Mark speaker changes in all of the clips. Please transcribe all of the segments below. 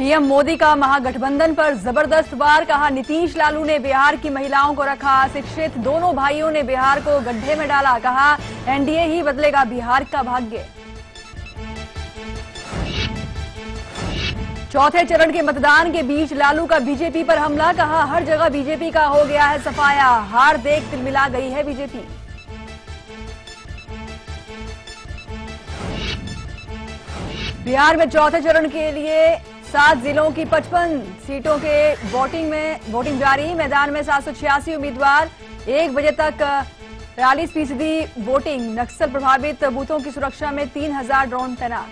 Speaker 1: PM Modi का महागठबंधन पर जबरदस्त वार, कहा नीतीश लालू ने बिहार की महिलाओं को रखा अशिक्षित, दोनों भाइयों ने बिहार को गड्ढे में डाला, कहा एनडीए ही बदलेगा बिहार का भाग्य। चौथे चरण के मतदान के बीच लालू का बीजेपी पर हमला, कहा हर जगह बीजेपी का हो गया है सफाया, हार देख तिलमिला गई है बीजेपी। बिहार में चौथे चरण के लिए 7 जिलों की 55 सीटों के वोटिंग जारी, मैदान में 786 उम्मीदवार, 1 बजे तक 43% वोटिंग। नक्सल प्रभावित बूथों की सुरक्षा में 3000 ड्रोन तैनात।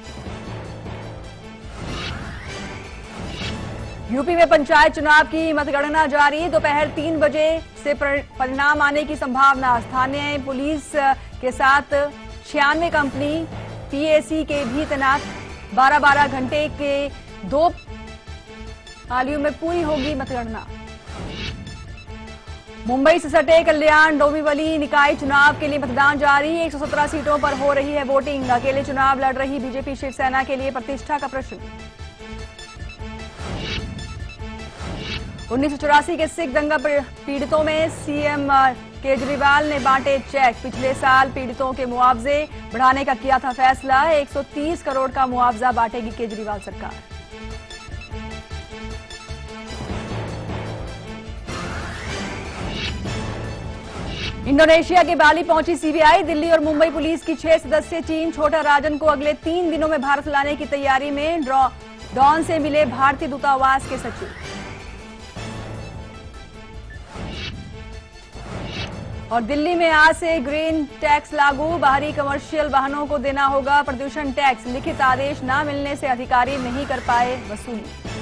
Speaker 1: यूपी में पंचायत चुनाव की मतगणना जारी, दोपहर 3 बजे से परिणाम आने की संभावना। स्थानीय पुलिस के साथ 96 कंपनी पीएसी के भी तैनात। 12-12 घंटे के 2 पालियों में पूरी होगी मतगणना। मुंबई से सटे कल्याण डोंबिवली निकाय चुनाव के लिए मतदान जारी, 117 सीटों पर हो रही है वोटिंग। अकेले चुनाव लड़ रही बीजेपी शिवसेना के लिए प्रतिष्ठा का प्रश्न। 1984 के सिख दंगा पीड़ितों में सीएम केजरीवाल ने बांटे चेक, पिछले साल पीड़ितों के मुआवजे बढ़ाने का किया था फैसला, 130 करोड़ का मुआवजा बांटेगी केजरीवाल सरकार। इंडोनेशिया के बाली पहुंची सीबीआई, दिल्ली और मुंबई पुलिस की 6 सदस्यीय टीम छोटा राजन को अगले 3 दिनों में भारत लाने की तैयारी में। डॉन से मिले भारतीय दूतावास के सचिव। और दिल्ली में आज से ग्रीन टैक्स लागू, बाहरी कमर्शियल वाहनों को देना होगा प्रदूषण टैक्स, लिखित आदेश न मिलने से अधिकारी नहीं कर पाए वसूली।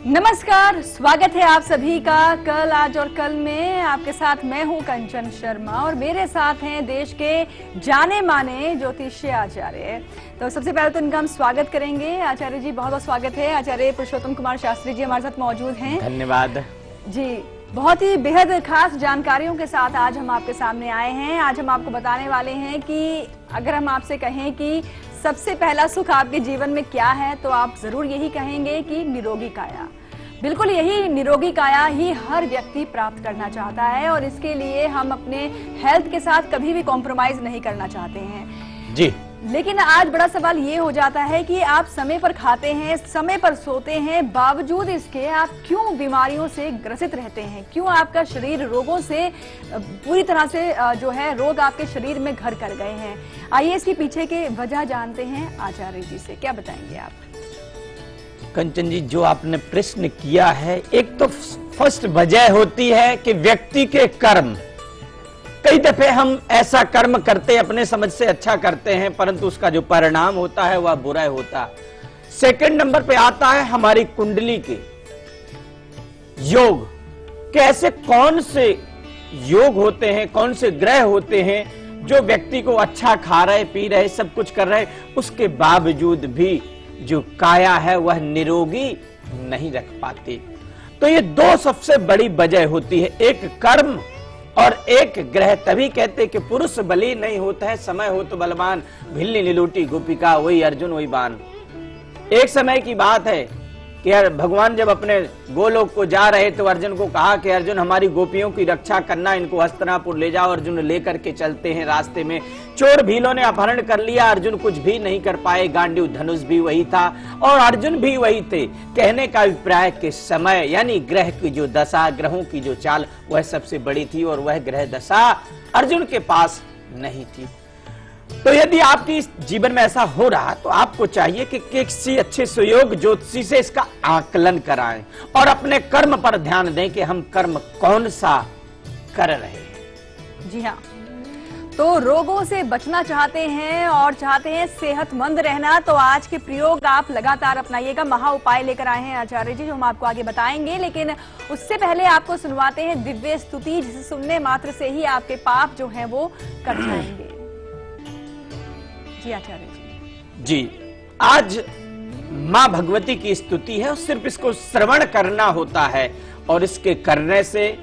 Speaker 1: नमस्कार, स्वागत है आप सभी का कल आज और कल में। आपके साथ मैं हूं कंचन शर्मा और मेरे साथ हैं देश के जाने माने ज्योतिषीय आचार्य। तो सबसे पहले तो इनका हम स्वागत करेंगे। आचार्य जी बहुत बहुत स्वागत है। आचार्य पुरुषोत्तम कुमार शास्त्री जी हमारे साथ मौजूद हैं।
Speaker 2: धन्यवाद
Speaker 1: जी। बहुत ही बेहद खास जानकारियों के साथ आज हम आपके सामने आए हैं। आज हम आपको बताने वाले हैं कि अगर हम आपसे कहें कि सबसे पहला सुख आपके जीवन में क्या है, तो आप जरूर यही कहेंगे कि निरोगी काया। बिल्कुल यही निरोगी काया ही हर व्यक्ति प्राप्त करना चाहता है और इसके लिए हम अपने हेल्थ के साथ कभी भी कॉम्प्रोमाइज नहीं करना चाहते हैं
Speaker 2: जी।
Speaker 1: लेकिन आज बड़ा सवाल ये हो जाता है कि आप समय पर खाते हैं, समय पर सोते हैं, बावजूद इसके आप क्यों बीमारियों से ग्रसित रहते हैं? क्यों आपका शरीर रोगों से पूरी तरह से जो है रोग आपके शरीर में घर कर गए हैं? आइए इसके पीछे के वजह जानते हैं आचार्य जी से। क्या बताएंगे आप?
Speaker 2: कंचन जी, जो आपने प्रश्न किया है, एक तो फर्स्ट वजह होती है कि व्यक्ति के कर्म। कई दफे हम ऐसा कर्म करते अपने समझ से अच्छा करते हैं, परंतु उसका जो परिणाम होता है वह बुरा होता है। सेकंड नंबर पे आता है हमारी कुंडली के योग, कि ऐसे कौन से योग होते हैं, कौन से ग्रह होते हैं जो व्यक्ति को अच्छा खा रहे, पी रहे, सब कुछ कर रहे, उसके बावजूद भी जो काया है वह निरोगी नहीं रख पाती। तो ये 2 सबसे बड़ी वजह होती है, एक कर्म और एक ग्रह। तभी कहते कि पुरुष बली नहीं होता है, समय हो तो बलवान, भिल्ली नीलूटी गोपिका, वही अर्जुन वही बाण। एक समय की बात है कि यार भगवान जब अपने गोलोक को जा रहे तो अर्जुन को कहा कि अर्जुन हमारी गोपियों की रक्षा करना, इनको हस्तिनापुर ले जाओ। अर्जुन लेकर के चलते हैं, रास्ते में चोर भीलों ने अपहरण कर लिया, अर्जुन कुछ भी नहीं कर पाए, गांडीव धनुष भी वही था और अर्जुन भी वही थे। कहने का अभिप्राय के समय यानी ग्रह की जो दशा, ग्रहों की जो चाल, वह सबसे बड़ी थी और वह ग्रह दशा अर्जुन के पास नहीं थी। तो यदि आपकी इस जीवन में ऐसा हो रहा तो आपको चाहिए कि किसी अच्छे सुयोग ज्योतिषी से इसका आकलन कराएं और अपने कर्म पर ध्यान दें कि हम कर्म कौन सा कर रहे हैं।
Speaker 1: जी हाँ, तो रोगों से बचना चाहते हैं और चाहते हैं सेहतमंद रहना, तो आज के प्रयोग आप लगातार अपनाइएगा। महा उपाय लेकर आए हैं आचार्य जी, जो हम आपको आगे बताएंगे, लेकिन उससे पहले आपको सुनवाते हैं दिव्य स्तुति, जिसे सुनने मात्र से ही आपके पाप जो हैं वो कट जाएंगे। जी आचार्य जी।
Speaker 2: आज मां भगवती की स्तुति है और सिर्फ इसको श्रवण करना होता है और इसके करने से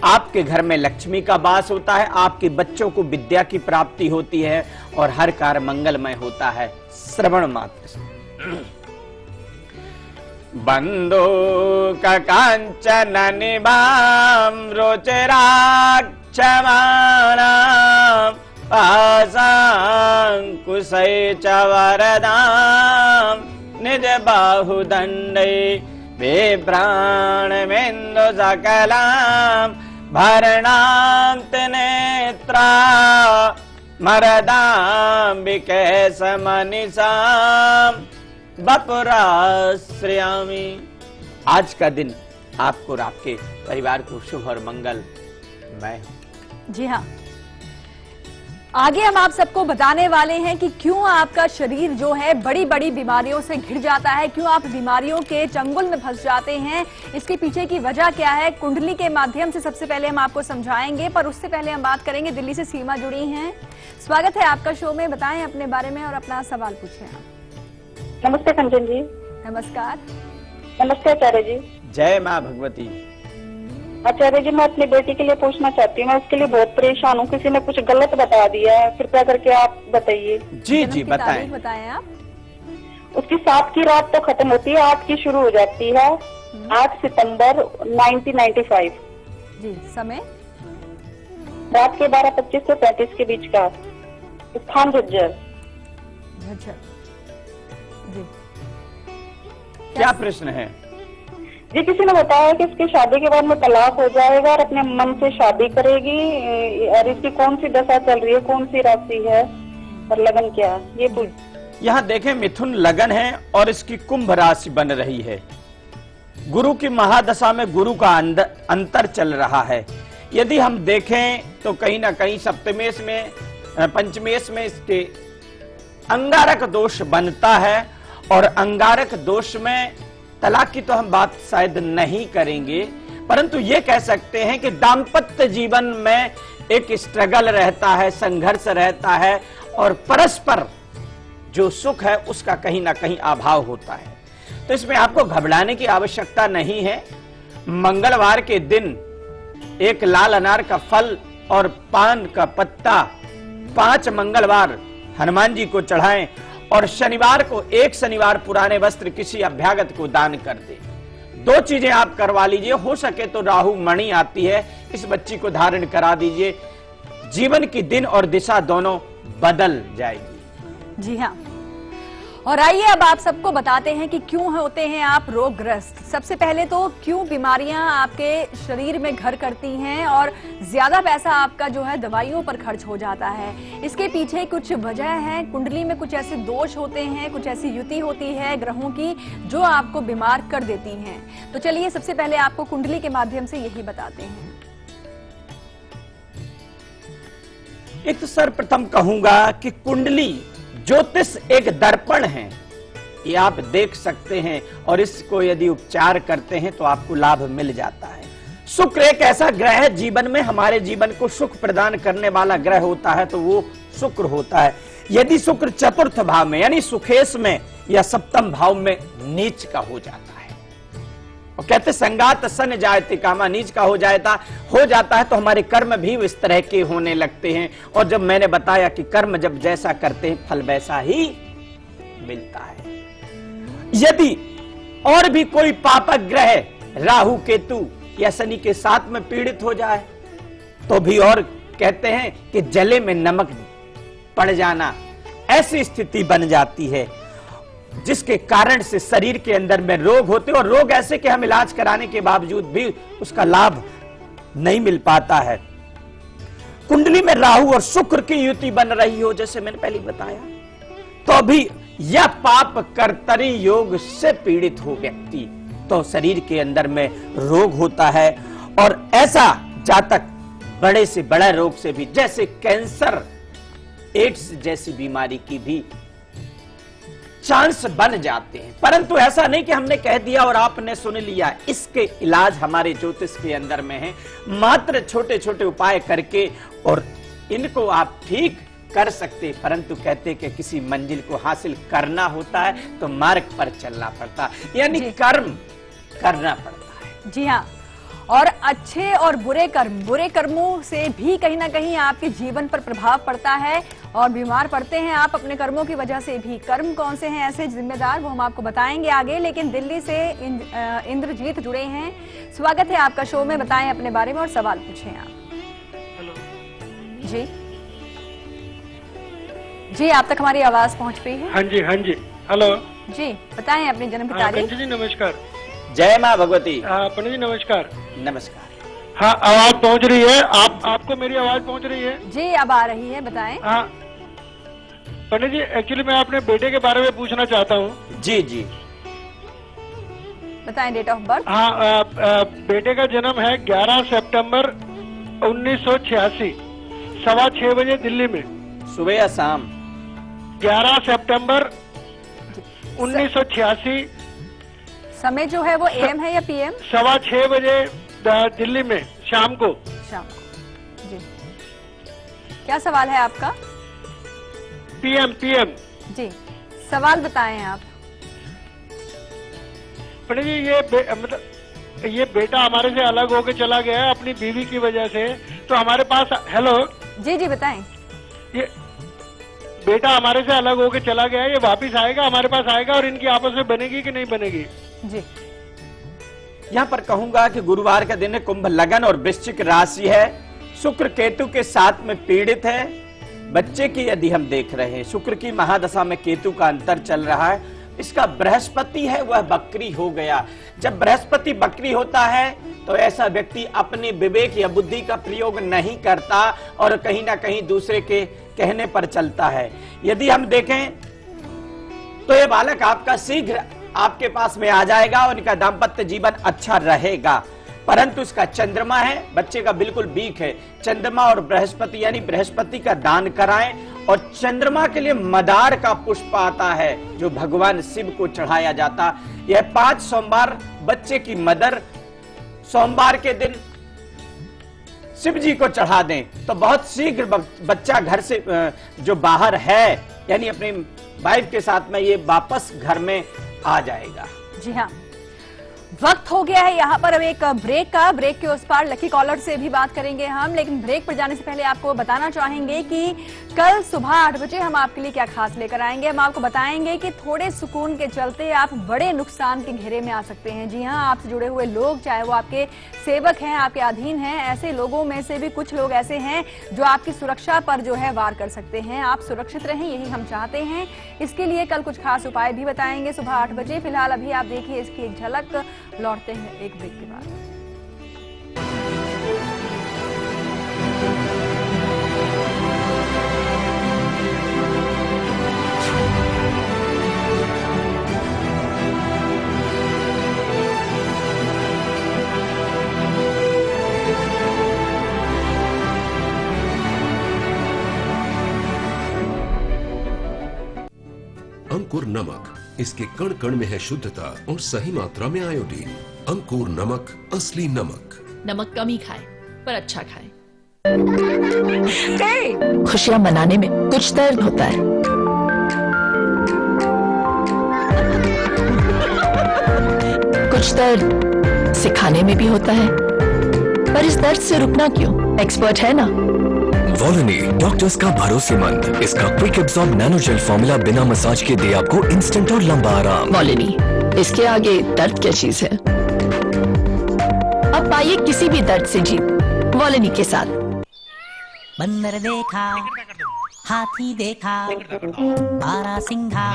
Speaker 2: आपके घर में लक्ष्मी का वास होता है, आपके बच्चों को विद्या की प्राप्ति होती है और हर कार्य मंगलमय होता है श्रवण मात्र से। बंदूक कांचन निभाम रुचिराक्षमाणां पाशांकुशै च वरदां निज बाहुदण्डै विभ्राणमेन्दु सकलां भरणां त्रिनेत्रा मरदाम्बिके समनिसां वपुराश्रयामि। आज का दिन आपको और आपके परिवार को शुभ और मंगलमय हो।
Speaker 1: जी हाँ, आगे हम आप सबको बताने वाले हैं कि क्यों आपका शरीर जो है बड़ी बड़ी बीमारियों से घिर जाता है, क्यों आप बीमारियों के चंगुल में फंस जाते हैं, इसके पीछे की वजह क्या है, कुंडली के माध्यम से सबसे पहले हम आपको समझाएंगे। पर उससे पहले हम बात करेंगे, दिल्ली से सीमा जुड़ी हैं। स्वागत है आपका शो में, बताएं अपने बारे में और अपना सवाल पूछें आप।
Speaker 3: नमस्ते कंचन जी।
Speaker 1: नमस्कार।
Speaker 3: नमस्ते आचार्य जी।
Speaker 2: जय मां भगवती।
Speaker 3: आचार्य जी, मैं अपनी बेटी के लिए पूछना चाहती हूँ, मैं उसके लिए बहुत परेशान हूँ, किसी ने कुछ गलत बता दिया है, कृपया करके आप बताइए।
Speaker 2: जी बताएं।
Speaker 1: बताएं आप।
Speaker 3: उसकी 7 की रात तो खत्म होती है, 8 की शुरू हो जाती है। 8 सितंबर 1995।
Speaker 1: जी, समय
Speaker 3: रात के 12:25 से 35 के बीच का। स्थान झज्जर।
Speaker 1: जी,
Speaker 3: क्या
Speaker 2: प्रश्न है?
Speaker 3: जी, किसी ने बताया कि इसकी शादी के बाद में तलाक हो जाएगा और अपने मन से शादी करेगी, और इसकी कौन सी दशा चल रही है, कौन सी राशि है और लगन क्या है, ये पूछ।
Speaker 2: यहाँ देखें, मिथुन लगन है और इसकी कुंभ राशि बन रही है। गुरु की महादशा में गुरु का अंतर चल रहा है। यदि हम देखें तो कहीं ना कहीं सप्तमेश में पंचमेश में इसके अंगारक दोष बनता है और अंगारक दोष में तलाक की तो हम बात शायद नहीं करेंगे, परंतु ये कह सकते हैं कि दाम्पत्य जीवन में एक स्ट्रगल रहता है, संघर्ष रहता है और परस्पर जो सुख है उसका कहीं ना कहीं अभाव होता है। तो इसमें आपको घबराने की आवश्यकता नहीं है। मंगलवार के दिन एक लाल अनार का फल और पान का पत्ता 5 मंगलवार हनुमान जी को चढ़ाएं और शनिवार को एक शनिवार पुराने वस्त्र किसी अभ्यागत को दान कर दे। 2 चीजें आप करवा लीजिए। हो सके तो राहु मणि आती है, इस बच्ची को धारण करा दीजिए। जीवन की दिन और दिशा दोनों बदल जाएगी।
Speaker 1: जी हाँ, और आइए अब आप सबको बताते हैं कि क्यों होते हैं आप रोगग्रस्त। सबसे पहले तो क्यों बीमारियां आपके शरीर में घर करती हैं और ज्यादा पैसा आपका जो है दवाइयों पर खर्च हो जाता है। इसके पीछे कुछ वजह है, कुंडली में कुछ ऐसे दोष होते हैं, कुछ ऐसी युति होती है ग्रहों की जो आपको बीमार कर देती हैं। तो चलिए सबसे पहले आपको कुंडली के माध्यम से यही बताते हैं।
Speaker 2: एक तो सर्वप्रथम कहूंगा कि कुंडली ज्योतिष एक दर्पण है, ये आप देख सकते हैं और इसको यदि उपचार करते हैं तो आपको लाभ मिल जाता है। शुक्र एक ऐसा ग्रह है जीवन में, हमारे जीवन को सुख प्रदान करने वाला ग्रह होता है तो वो शुक्र होता है। यदि शुक्र चतुर्थ भाव में यानी सुखेश में या सप्तम भाव में नीच का हो जाता है, और कहते संगात सन जायते कामा, नीच का हो जाता है तो हमारे कर्म भी इस तरह के होने लगते हैं। और जब मैंने बताया कि कर्म जब जैसा करते हैं फल वैसा ही मिलता है। यदि और भी कोई पापक ग्रह राहु केतु या शनि के साथ में पीड़ित हो जाए तो भी और कहते हैं कि जले में नमक पड़ जाना, ऐसी स्थिति बन जाती है जिसके कारण से शरीर के अंदर में रोग होते और रोग ऐसे कि हम इलाज कराने के बावजूद भी उसका लाभ नहीं मिल पाता है। कुंडली में राहु और शुक्र की युति बन रही हो, जैसे मैंने पहले बताया, तो भी यह पाप कर्तरी योग से पीड़ित हो व्यक्ति, तो शरीर के अंदर में रोग होता है। और ऐसा जातक बड़े से बड़ा रोग से भी, जैसे कैंसर, एड्स जैसी बीमारी की भी चांस बन जाते हैं। परंतु ऐसा नहीं कि हमने कह दिया और आपने सुन लिया, इसके इलाज हमारे ज्योतिष के अंदर में है। मात्र छोटे छोटे उपाय करके और इनको आप ठीक कर सकते, परंतु कहते कि किसी मंजिल को हासिल करना होता है तो मार्ग पर चलना पड़ता है, यानी कर्म करना पड़ता है।
Speaker 1: जी हाँ, और अच्छे और बुरे कर्मों से भी कहीं ना कहीं आपके जीवन पर प्रभाव पड़ता है और बीमार पड़ते हैं आप अपने कर्मों की वजह से भी। कर्म कौन से हैं ऐसे जिम्मेदार, वो हम आपको बताएंगे आगे। लेकिन दिल्ली से इंद्रजीत जुड़े हैं, स्वागत है आपका शो में। बताएं अपने बारे में और सवाल पूछें आप।
Speaker 4: हेलो
Speaker 1: जी जी, आप तक हमारी आवाज पहुंच रही है?
Speaker 4: हाँ जी हाँ जी, हेलो
Speaker 1: जी, बताएं अपनी जन्म की तारीख।
Speaker 4: पंडित जी नमस्कार।
Speaker 2: जय माँ भगवती।
Speaker 4: पंडित जी नमस्कार।
Speaker 2: नमस्कार।
Speaker 4: हाँ, आवाज पहुंच रही है? आपको मेरी आवाज पहुंच रही है?
Speaker 1: जी, अब आ रही है, बताएं।
Speaker 4: हाँ पंडित जी, एक्चुअली मैं अपने बेटे के बारे में पूछना चाहता हूँ।
Speaker 2: जी जी,
Speaker 1: बताएं डेट ऑफ बर्थ।
Speaker 4: हाँ, बेटे का जन्म है 11 सितंबर 1986, 6:15 बजे दिल्ली में।
Speaker 2: सुबह या शाम?
Speaker 4: 11 सितंबर 1986,
Speaker 1: समय जो है वो एम है या पीएम?
Speaker 4: 6:15 बजे दिल्ली में, शाम को।
Speaker 1: शाम को। जी, क्या सवाल है आपका?
Speaker 4: पीएम।
Speaker 1: जी, सवाल बताएं आप।
Speaker 4: पंडित जी, मतलब ये बेटा हमारे से अलग होके चला गया है अपनी बीवी की वजह से, तो हमारे पास। हेलो
Speaker 1: जी जी, बताएं।
Speaker 4: ये बेटा हमारे से अलग होके चला गया है, ये वापिस आएगा, हमारे पास आएगा और इनकी आपस में बनेगी कि नहीं बनेगी?
Speaker 1: जी,
Speaker 2: यहां पर कहूंगा कि गुरुवार का दिन है, कुंभ लगन और वृश्चिक राशि है, शुक्र केतु के साथ में पीड़ित है। बच्चे की यदि हम देख रहे हैं, शुक्र की महादशा में केतु का अंतर चल रहा है। इसका बृहस्पति है वह बकरी हो गया। जब बृहस्पति बकरी होता है तो ऐसा व्यक्ति अपने विवेक या बुद्धि का प्रयोग नहीं करता और कहीं ना कहीं दूसरे के कहने पर चलता है। यदि हम देखें तो ये बालक आपका शीघ्र आपके पास में आ जाएगा और इनका दाम्पत्य जीवन अच्छा रहेगा। परंतु इसका चंद्रमा है, बच्चे का बिल्कुल वीक है। चंद्रमा और बृहस्पति, यानी बृहस्पति का दान कराएं। और चंद्रमा के लिए मदार का पुष्प आता है जो भगवान शिव को चढ़ाया जाता। यह 5 सोमवार बच्चे की मदर सोमवार के दिन शिव जी को चढ़ा दें तो बहुत शीघ्र बच्चा घर से जो बाहर है, यानी अपनी वाइफ के साथ में, ये वापस घर में आ जाएगा।
Speaker 1: जी हाँ, वक्त हो गया है यहाँ पर अब एक ब्रेक का। ब्रेक के उस पार लकी कॉलर से भी बात करेंगे हम, लेकिन ब्रेक पर जाने से पहले आपको बताना चाहेंगे कि कल सुबह 8 बजे हम आपके लिए क्या खास लेकर आएंगे। हम आपको बताएंगे कि थोड़े सुकून के चलते आप बड़े नुकसान के घेरे में आ सकते हैं। जी हाँ, आपसे जुड़े हुए लोग, चाहे वो आपके सेवक हैं, आपके अधीन हैं, ऐसे लोगों में से भी कुछ लोग ऐसे हैं जो आपकी सुरक्षा पर जो है वार कर सकते हैं। आप सुरक्षित रहें, यही हम चाहते हैं। इसके लिए कल कुछ खास उपाय भी बताएंगे सुबह 8 बजे। फिलहाल अभी आप देखिए इसकी एक झलक, लौटते हैं एक ब्रेक के बाद।
Speaker 5: अंकुर नमक, इसके कण कण में है शुद्धता और सही मात्रा में आयोडीन। अंकुर नमक, असली नमक।
Speaker 6: नमक कम ही खाए पर अच्छा खाए।
Speaker 7: खुशियां मनाने में कुछ दर्द होता है, कुछ दर्द सिखाने में भी होता है, पर इस दर्द से रुकना क्यों? एक्सपर्ट है ना
Speaker 8: वॉलनी, डॉक्टर्स का भरोसेमंद। इसका quick absorb nano gel formula बिना मसाज के दे आपको इंस्टेंट और लंबा आराम।
Speaker 7: वॉलनी, इसके आगे दर्द क्या चीज है? अब पाइए किसी भी दर्द से जीत वॉलनी के साथ।
Speaker 9: बंदर देखा, हाथी देखा, बारहसिंघा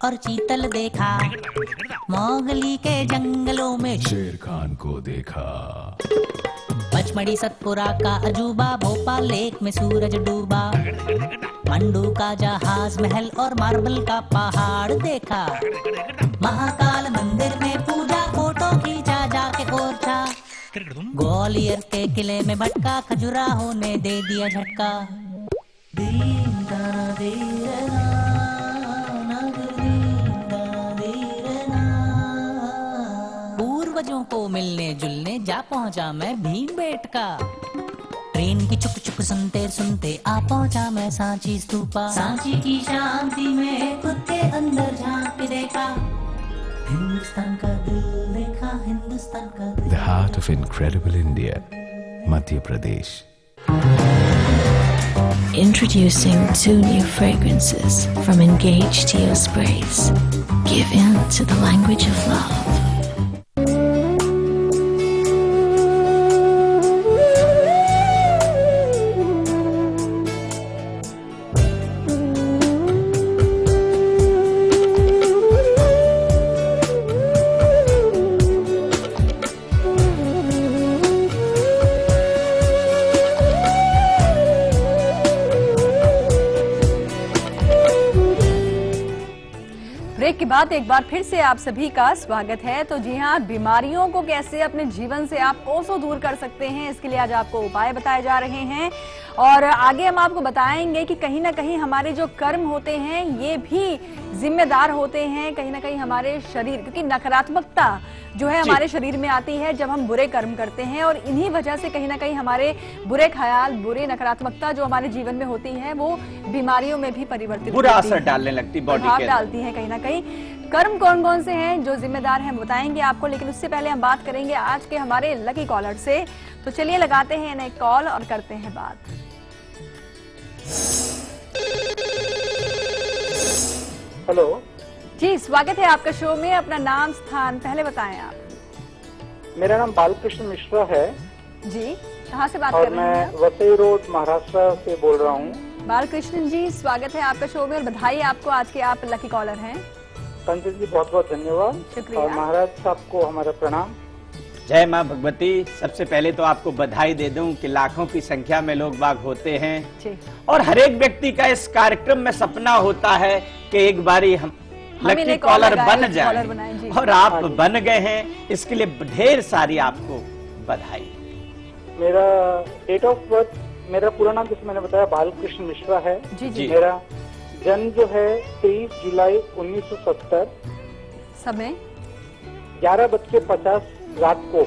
Speaker 9: और चीतल देखा, मोगली के जंगलों में
Speaker 10: शेर खान को देखा।
Speaker 9: पचमढ़ी सतपुरा का अजूबा, भोपाल लेक में सूरज डूबा, मंडू का जहाज महल और मार्बल का पहाड़ देखा, महाकाल मंदिर में पूजा, फोटो खींचा जाके ओरछा, ग्वालियर के किले में भटका, खजुराहो ने दे दिया झटका। पूर्वजों को मिलने जुलने जा पहुंचा मैं भीमबेटका, ट्रेन की चुक चुक सुनते सुनते आ पहुंचा मैं सांची स्तूपा, सांची की शांति में खुद के अंदर झांक के देखा, हिंदुस्तान का दिल देखा, हिंदुस्तान का दिल।
Speaker 10: The heart of incredible India, Madhya Pradesh.
Speaker 11: Introducing 2 new fragrances from Engage Teo Sprays. Give in to the language of love.
Speaker 1: Break के बाद एक बार फिर से आप सभी का स्वागत है। तो जी हाँ, बीमारियों को कैसे अपने जीवन से आप कोसों दूर कर सकते हैं, इसके लिए आज आपको उपाय बताए जा रहे हैं। और आगे हम आपको बताएंगे कि कहीं ना कहीं हमारे जो कर्म होते हैं ये भी जिम्मेदार होते हैं कहीं ना कहीं हमारे शरीर, क्योंकि नकारात्मकता जो है हमारे शरीर में आती है जब हम बुरे कर्म करते हैं, और इन्हीं वजह से कहीं ना कहीं हमारे बुरे ख्याल, बुरे नकारात्मकता जो हमारे जीवन में होती है वो बीमारियों में भी परिवर्तित
Speaker 2: बुरा असर डालने लगती, बॉडी
Speaker 1: प्रभाव डालती है कहीं ना कहीं। कर्म कौन कौन से हैं जो जिम्मेदार हैं बताएंगे आपको, लेकिन उससे पहले हम बात करेंगे आज के हमारे लकी कॉलर से। तो चलिए लगाते हैं इन्हें कॉल और करते हैं बात।
Speaker 12: हेलो
Speaker 1: जी, स्वागत है आपका शो में। अपना नाम, स्थान पहले बताएं आप।
Speaker 12: मेरा नाम बालकृष्ण मिश्रा है
Speaker 1: जी, कहाँ से बात
Speaker 12: और
Speaker 1: कर रहे हैं?
Speaker 12: मैं वसई रोड महाराष्ट्र से बोल रहा हूँ।
Speaker 1: बालकृष्ण जी, स्वागत है आपका शो में और बधाई आपको, आज के आप लकी कॉलर हैं।
Speaker 12: संजय जी बहुत बहुत धन्यवाद,
Speaker 1: शुक्रिया।
Speaker 12: और महाराज साहब को हमारा प्रणाम।
Speaker 2: जय माँ भगवती। सबसे पहले तो आपको बधाई दे दूं कि लाखों की संख्या में लोग बाग होते हैं
Speaker 1: जी।
Speaker 2: और हर एक व्यक्ति का इस कार्यक्रम में सपना होता है कि एक बारी हम लकी कॉलर बन जाएं, और आप बन गए हैं, इसके लिए ढेर सारी आपको बधाई।
Speaker 12: मेरा डेट ऑफ बर्थ, मेरा पूरा नाम जैसे मैंने बताया बालकृष्ण मिश्रा है
Speaker 1: जी।
Speaker 12: मेरा जन्म जो है 23 जुलाई 1970,
Speaker 1: समय
Speaker 12: 11:50 रात को,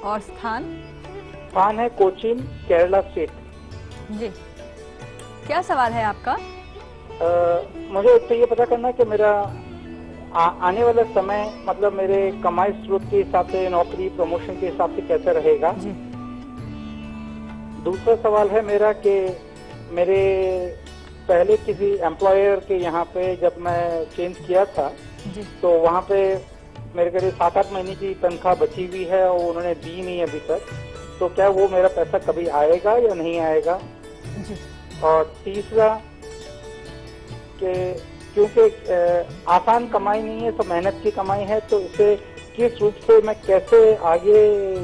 Speaker 1: और स्थान
Speaker 12: है कोचीन, केरला स्टेट।
Speaker 1: जी, क्या सवाल है आपका?
Speaker 12: मुझे तो ये पता करना है कि मेरा आने वाला समय, मतलब मेरे कमाई स्रोत के हिसाब से, नौकरी प्रमोशन के हिसाब से कैसा रहेगा
Speaker 1: जी।
Speaker 12: दूसरा सवाल है मेरा कि मेरे पहले किसी एम्प्लॉयर के यहाँ पे जब मैं चेंज किया था
Speaker 1: जी।
Speaker 12: तो वहाँ पे मेरे करीब 7-8 महीने की तनख्वाह बची हुई है और उन्होंने दी नहीं अभी तक, तो क्या वो मेरा पैसा कभी आएगा या नहीं आएगा
Speaker 1: जी।
Speaker 12: और तीसरा कि क्योंकि आसान कमाई नहीं है, तो मेहनत की कमाई है, तो इसे किस रूप से मैं कैसे आगे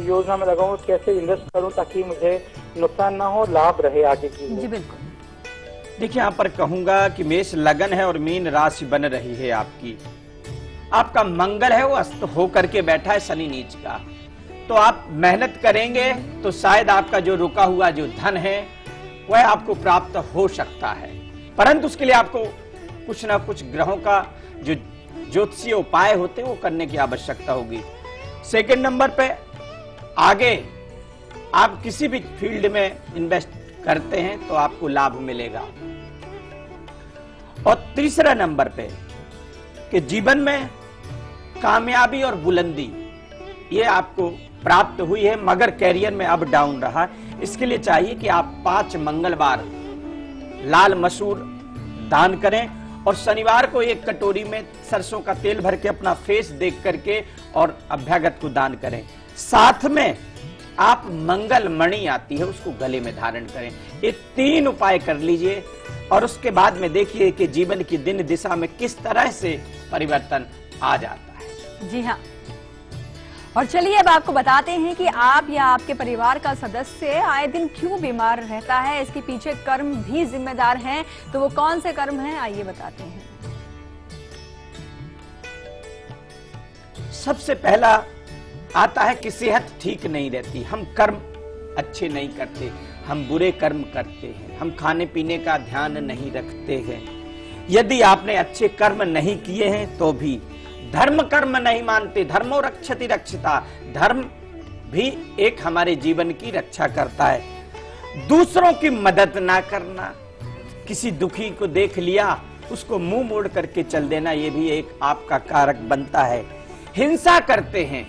Speaker 12: योजना में लगाऊं, कैसे इन्वेस्ट करूं ताकि मुझे नुकसान ना हो, लाभ रहे आगे की।
Speaker 1: जी बिल्कुल।
Speaker 2: देखिए, यहाँ पर कहूंगा कि मेष लगन है और मीन राशि बन रही है आपकी। आपका मंगल है वो अस्त होकर के बैठा है शनि नीच का, तो आप मेहनत करेंगे तो शायद आपका जो रुका हुआ जो धन है वह आपको प्राप्त हो सकता है, परंतु उसके लिए आपको कुछ ना कुछ ग्रहों का जो ज्योतिषीय उपाय होते हैं वो करने की आवश्यकता होगी। सेकंड नंबर पे, आगे आप किसी भी फील्ड में इन्वेस्ट करते हैं तो आपको लाभ मिलेगा। और तीसरा नंबर पे कि जीवन में कामयाबी और बुलंदी ये आपको प्राप्त हुई है, मगर कैरियर में अप डाउन रहा। इसके लिए चाहिए कि आप 5 मंगलवार लाल मसूर दान करें और शनिवार को एक कटोरी में सरसों का तेल भर के अपना फेस देख करके और अभ्यागत को दान करें। साथ में आप मंगल मणि आती है उसको गले में धारण करें। ये 3 उपाय कर लीजिए और उसके बाद में देखिए कि जीवन की दिन दिशा में किस तरह से परिवर्तन आ जाता है।
Speaker 1: जी हाँ, और चलिए अब आपको बताते हैं कि आप या आपके परिवार का सदस्य आए दिन क्यों बीमार रहता है। इसके पीछे कर्म भी जिम्मेदार हैं, तो वो कौन से कर्म हैं आइए बताते हैं।
Speaker 2: सबसे पहला आता है कि सेहत ठीक नहीं रहती, हम कर्म अच्छे नहीं करते, हम बुरे कर्म करते हैं, हम खाने पीने का ध्यान नहीं रखते हैं। यदि आपने अच्छे कर्म नहीं किए हैं तो भी धर्म कर्म नहीं मानते, धर्मो रक्षति रक्षिता, धर्म भी एक हमारे जीवन की रक्षा करता है। दूसरों की मदद ना करना, किसी दुखी को देख लिया उसको मुंह मोड़ करके चल देना, ये भी एक आपका कारक बनता है। हिंसा करते हैं,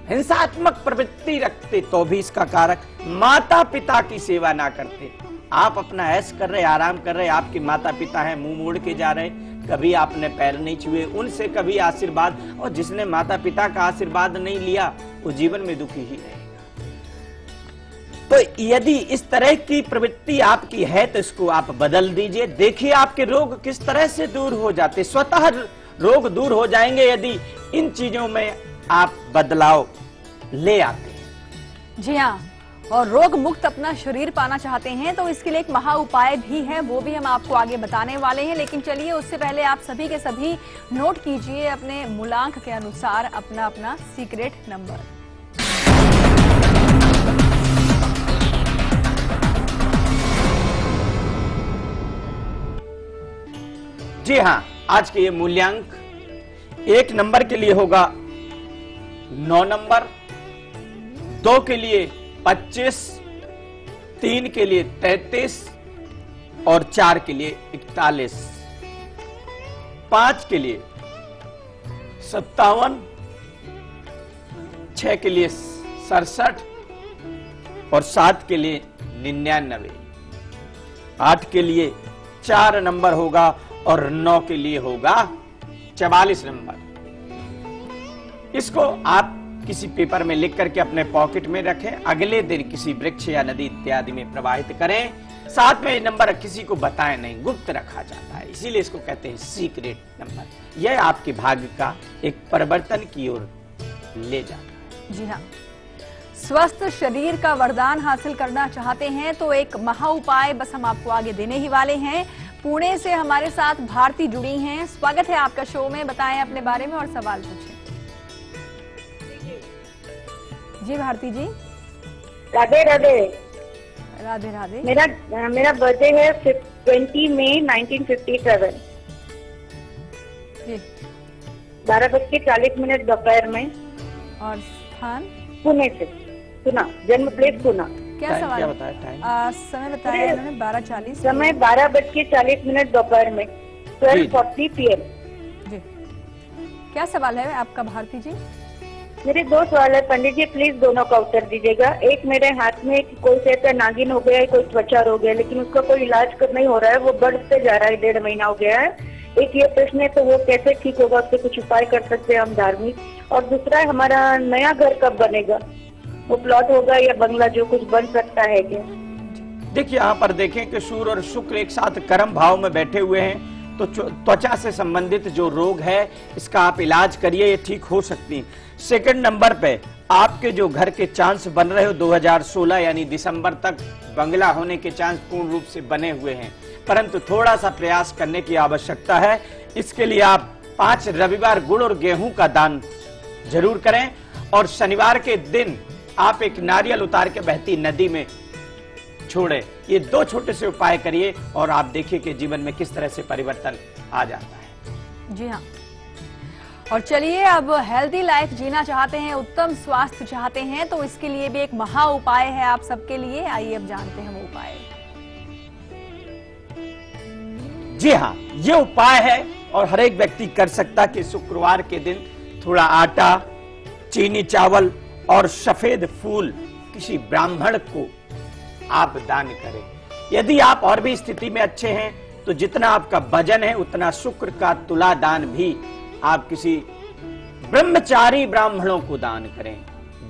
Speaker 2: हिंसात्मक प्रवृत्ति रखते तो भी इसका कारक। माता पिता की सेवा ना करते, आप अपना ऐश कर रहे, आराम कर रहे, आपके माता पिता हैं मुंह मोड़ के जा रहे, कभी आपने पैर नहीं छुए, उनसे कभी आशीर्वाद, और जिसने माता पिता का आशीर्वाद नहीं लिया वो जीवन में दुखी ही रहेगा। तो यदि इस तरह की प्रवृत्ति आपकी है तो इसको आप बदल दीजिए। देखिए आपके रोग किस तरह से दूर हो जाते, स्वतः रोग दूर हो जाएंगे यदि इन चीजों में आप बदलाव ले आते हैं।
Speaker 1: जी हाँ, और रोग मुक्त अपना शरीर पाना चाहते हैं तो इसके लिए एक महा उपाय भी है, वो भी हम आपको आगे बताने वाले हैं। लेकिन चलिए उससे पहले आप सभी के सभी नोट कीजिए अपने मूलांक के अनुसार अपना अपना सीक्रेट नंबर।
Speaker 2: जी हाँ, आज के ये मूल्यांक 1 नंबर के लिए होगा 9 नंबर, 2 के लिए 25, 3 के लिए 33 और 4 के लिए 41, 5 के लिए 57, 6 के लिए 67 और 7 के लिए 99, 8 के लिए 4 नंबर होगा और 9 के लिए होगा 44 नंबर। इसको आप किसी पेपर में लिख करके अपने पॉकेट में रखें, अगले दिन किसी वृक्ष या नदी इत्यादि में प्रवाहित करें। साथ में ये नंबर किसी को बताएं नहीं, गुप्त रखा जाता है, इसीलिए इसको कहते हैं सीक्रेट नंबर। यह आपके भाग्य का एक परिवर्तन की ओर ले जाता है।
Speaker 1: जी हाँ, स्वस्थ शरीर का वरदान हासिल करना चाहते हैं तो एक महा उपाय बस हम आपको आगे देने ही वाले हैं। पुणे से हमारे साथ भारती जुड़ी हैं, स्वागत है आपका शो में, बताएं अपने बारे में और सवाल पूछें। जी भारती जी।
Speaker 3: राधे राधे।
Speaker 1: राधे राधे।
Speaker 3: मेरा बर्थडे है 20 मई 1957।
Speaker 1: जी।
Speaker 3: 12:40 दोपहर में।
Speaker 1: और स्थान?
Speaker 3: पुणे से। पुणे, जन्म प्लेस पुणे।
Speaker 1: क्या सवाल?
Speaker 2: क्या बताया टाइम?
Speaker 1: समय बताया उन्होंने 12:40।
Speaker 3: समय 12:40 दोपहर में, 12:40 PM।
Speaker 1: जी, क्या सवाल है आपका भारती जी?
Speaker 3: मेरे 2 सवाल है पंडित जी, प्लीज दोनों का उत्तर दीजिएगा। एक, मेरे हाथ में कोई कहता नागिन हो गया है, कोई त्वचा हो गया, लेकिन उसका कोई इलाज कर नहीं हो रहा है, वो बढ़ते जा रहा है, 1.5 महीना हो गया है। एक ये प्रश्न है, तो वो कैसे ठीक होगा, उससे कुछ उपाय कर सकते हैं हम धार्मिक। और दूसरा है, हमारा नया घर कब बनेगा, वो प्लॉट होगा या बंगला, जो कुछ बन सकता है क्या?
Speaker 2: देखिए यहाँ पर देखें कि सूर्य और शुक्र एक साथ कर्म भाव में बैठे हुए हैं, तो त्वचा से संबंधित जो रोग है इसका आप इलाज करिए, ये ठीक हो सकती है। सेकंड नंबर पे आपके जो घर के चांस बन रहे हो 2016 यानी दिसंबर तक बंगला होने के चांस पूर्ण रूप से बने हुए हैं, परंतु थोड़ा सा प्रयास करने की आवश्यकता है। इसके लिए आप 5 रविवार गुड़ और गेहूं का दान जरूर करें और शनिवार के दिन आप एक नारियल उतार के बहती नदी में छोड़े। ये 2 छोटे से उपाय करिए और आप देखिए कि जीवन में किस तरह से परिवर्तन आ जाता है।
Speaker 1: जी हाँ, और चलिए अब हेल्दी लाइफ जीना चाहते हैं, उत्तम स्वास्थ्य चाहते हैं तो इसके लिए भी एक महा उपाय है आप सबके लिए, आइए अब जानते हैं वो उपाय।
Speaker 2: जी हाँ, ये उपाय है और हर एक व्यक्ति कर सकता कि शुक्रवार के दिन थोड़ा आटा, चीनी चावल और सफेद फूल किसी ब्राह्मण को आप दान करें। यदि आप और भी स्थिति में अच्छे हैं तो जितना आपका वजन है उतना शुक्र का तुला दान भी आप किसी ब्रह्मचारी ब्राह्मणों को दान करें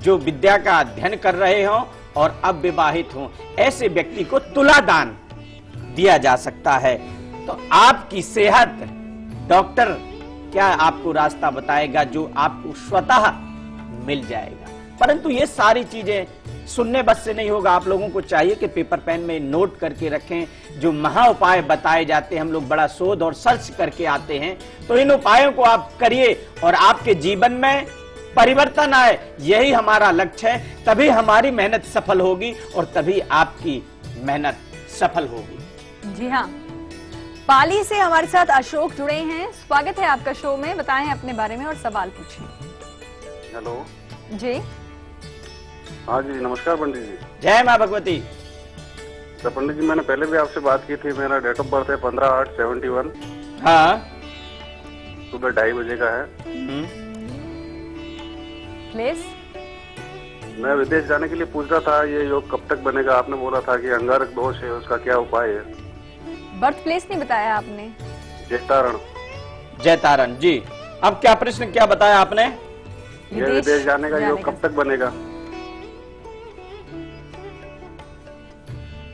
Speaker 2: जो विद्या का अध्ययन कर रहे हों और अब विवाहित हों। ऐसे व्यक्ति को तुला दान दिया जा सकता है। तो आपकी सेहत, डॉक्टर क्या आपको रास्ता बताएगा जो आपको स्वतः मिल जाएगा। परंतु ये सारी चीजें सुनने बस से नहीं होगा, आप लोगों को चाहिए कि पेपर पेन में नोट करके रखें। जो महा उपाय बताए जाते हैं, हम लोग बड़ा शोध और सर्च करके आते हैं, तो इन उपायों को आप करिए और आपके जीवन में परिवर्तन आए, यही हमारा लक्ष्य है। तभी हमारी मेहनत सफल होगी और तभी आपकी मेहनत सफल होगी।
Speaker 1: जी हाँ, पाली से हमारे साथ अशोक जुड़े हैं। स्वागत है आपका शो में, बताएं अपने बारे में और सवाल पूछिए।
Speaker 13: हेलो
Speaker 1: जी।
Speaker 13: हाँ जी, नमस्कार पंडित जी।
Speaker 2: जय माँ भगवती।
Speaker 13: तो पंडित जी, मैंने पहले भी आपसे बात की थी। मेरा डेट ऑफ बर्थ है 15/8/71।
Speaker 2: हाँ।
Speaker 13: सुबह 2:30 बजे का है।
Speaker 1: प्लेस?
Speaker 13: मैं विदेश जाने के लिए पूछ रहा था, ये योग कब तक बनेगा? आपने बोला था कि अंगारक दोष है, उसका क्या उपाय है?
Speaker 1: बर्थ प्लेस नहीं बताया आपने।
Speaker 13: जैतारण।
Speaker 2: जैतारण जी। अब क्या प्रश्न क्या बताया आपने?
Speaker 13: ये विदेश जाने का योग कब तक बनेगा?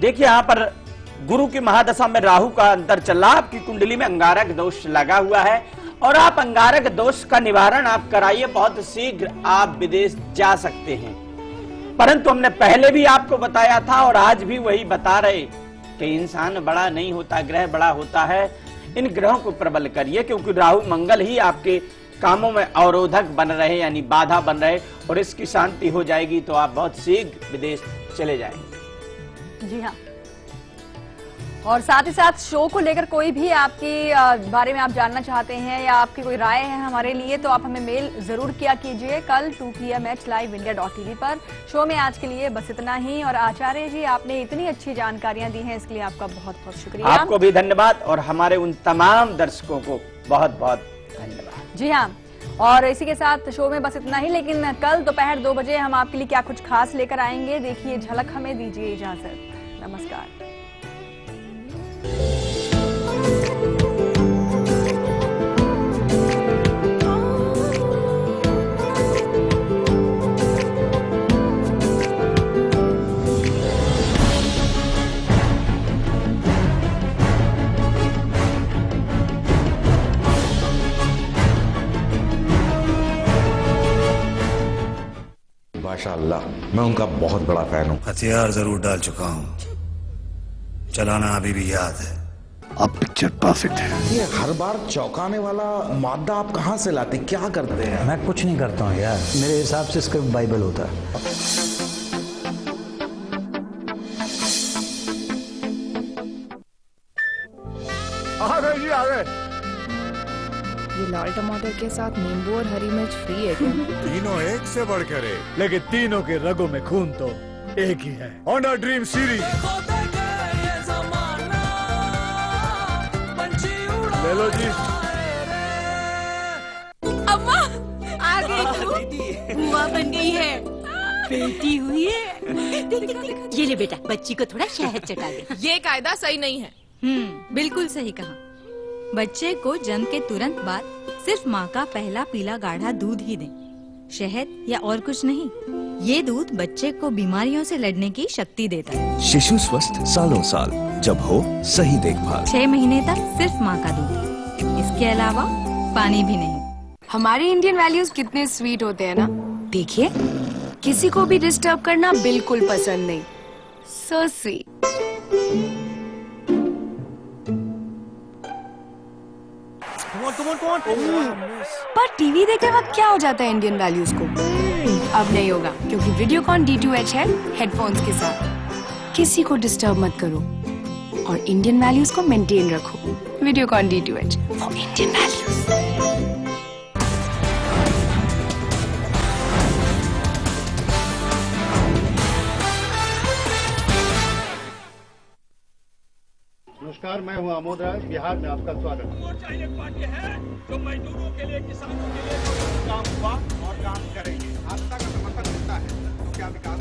Speaker 2: देखिए, यहाँ पर गुरु की महादशा में राहु का अंतर चल रहा है, आपकी कुंडली में अंगारक दोष लगा हुआ है और आप अंगारक दोष का निवारण आप कराइए, बहुत शीघ्र आप विदेश जा सकते हैं। परंतु हमने पहले भी आपको बताया था और आज भी वही बता रहे कि इंसान बड़ा नहीं होता, ग्रह बड़ा होता है। इन ग्रहों को प्रबल करिए, क्योंकि राहु मंगल ही आपके कामों में अवरोधक बन रहे, यानी बाधा बन रहे, और इसकी शांति हो जाएगी तो आप बहुत शीघ्र विदेश चले जाएंगे।
Speaker 1: जी हाँ, और साथ ही साथ शो को लेकर कोई भी आपके बारे में आप जानना चाहते हैं या आपकी कोई राय है हमारे लिए, तो आप हमें मेल जरूर किया कीजिए कल 2 PM HLiveIndia.tv पर। शो में आज के लिए बस इतना ही। और आचार्य जी, आपने इतनी अच्छी जानकारियां दी हैं, इसके लिए आपका बहुत बहुत शुक्रिया।
Speaker 2: आपको भी धन्यवाद और हमारे उन तमाम दर्शकों को बहुत बहुत धन्यवाद।
Speaker 1: जी हाँ, और इसी के साथ शो में बस इतना ही, लेकिन कल दोपहर 2 बजे हम आपके लिए क्या कुछ खास लेकर आएंगे, देखिए झलक। हमें दीजिए इजाजत। नमस्कार।
Speaker 14: माशाअल्लाह, मैं उनका बहुत बड़ा फैन हूँ।
Speaker 15: हथियार जरूर डाल चुका हूँ, चलाना अभी भी याद है।
Speaker 14: अब पिक्चर परफेक्ट है। ये हर बार चौंकाने वाला मादा आप कहाँ से लाते, क्या करते हैं?
Speaker 16: मैं कुछ नहीं करता हूँ यार, मेरे हिसाब से स्क्रिप्ट बाइबल होता है।
Speaker 14: आ गए जी, आ गए।
Speaker 17: ये लाल टमाटर के साथ नींबू और हरी मिर्च फ्री है क्या?
Speaker 18: तीनों एक से बढ़कर एक, लेकिन तीनों के रगों में खून तो एक ही है। ऑन ड्रीम सीरीज ले लो जी।
Speaker 19: अम्मा आ गई तू, बुआ बन गई है, बेटी हुई है। ये ले बेटा, बच्ची को थोड़ा शहद चटा दे।
Speaker 17: ये कायदा सही नहीं है।
Speaker 20: बिल्कुल सही कहा। बच्चे को जन्म के तुरंत बाद सिर्फ माँ का पहला पीला गाढ़ा दूध ही दें, शहद या और कुछ नहीं। ये दूध बच्चे को बीमारियों से लड़ने की शक्ति देता है।
Speaker 8: शिशु स्वस्थ सालों साल, जब हो सही देखभाल।
Speaker 20: 6 महीने तक सिर्फ माँ का दूध, इसके अलावा पानी भी नहीं।
Speaker 17: हमारे इंडियन वैल्यूज कितने स्वीट होते हैं ना। देखिए, किसी को भी डिस्टर्ब करना बिल्कुल पसंद नहीं। So sweet. पर टीवी देखते वक्त क्या हो जाता है इंडियन वैल्यूज को? अब नहीं होगा, क्योंकि वीडियोकॉन D2H है हेडफोन्स के साथ। किसी को डिस्टर्ब मत करो और इंडियन वैल्यूज को मेंटेन रखो। Videocon D2H for Indian values.
Speaker 21: नमस्कार, मैं हूं आमोद राज, बिहार में आपका स्वागत है। पार्टी है जो मजदूरों के लिए, किसानों के लिए काम हुआ और काम करेंगे। आपका समर्थन मिलता है तो क्या विकास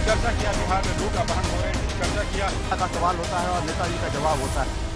Speaker 21: चर्चा किया, बिहार में लोग अपहरण हो रहे हैं, चर्चा किया का सवाल होता है और नेताजी का जवाब होता है।